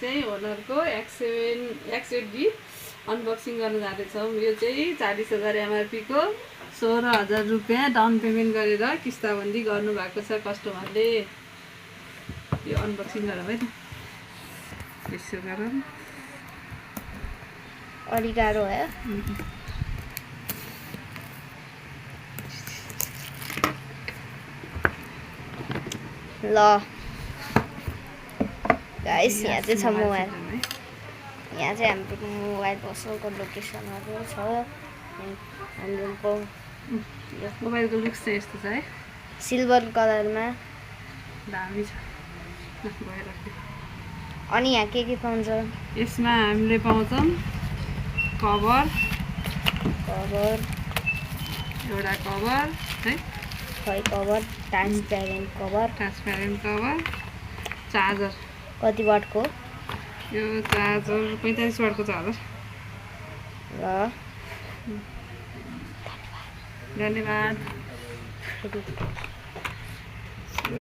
चाहिँ होनरको X8D unboxing गर्न जाँदैछौँ। यो चाहिँ 40,000 MRP को 16,000 रुपियाँ डाउन पेमेन्ट गरेर किस्ताबन्दी गर्नुभएको छ कस्टमरले। यो अनबक्सिङ गरौँ है त। यसो गरौँ। अलि गाह्रो है ल गाइस यहाँ चाहिँ छ मोबाइल। यहाँ चाहिँ हाम्रो मोबाइल पसलको लोकेसनहरू छ। हाम्रो मोबाइलको लुक्स चाहिँ यस्तो छ है, सिल्भर कलरमा दामी छ। अनि यहाँ के पाउँछ? यसमा हामीले पाउँछौँ कभर, एउटा कभर है, कभर ट्रान्सप्यारेन्ट कभर, चार्जर। कति वाटको? यो चार्जर 45 वाटको चार्जर। ल धन्यवाद।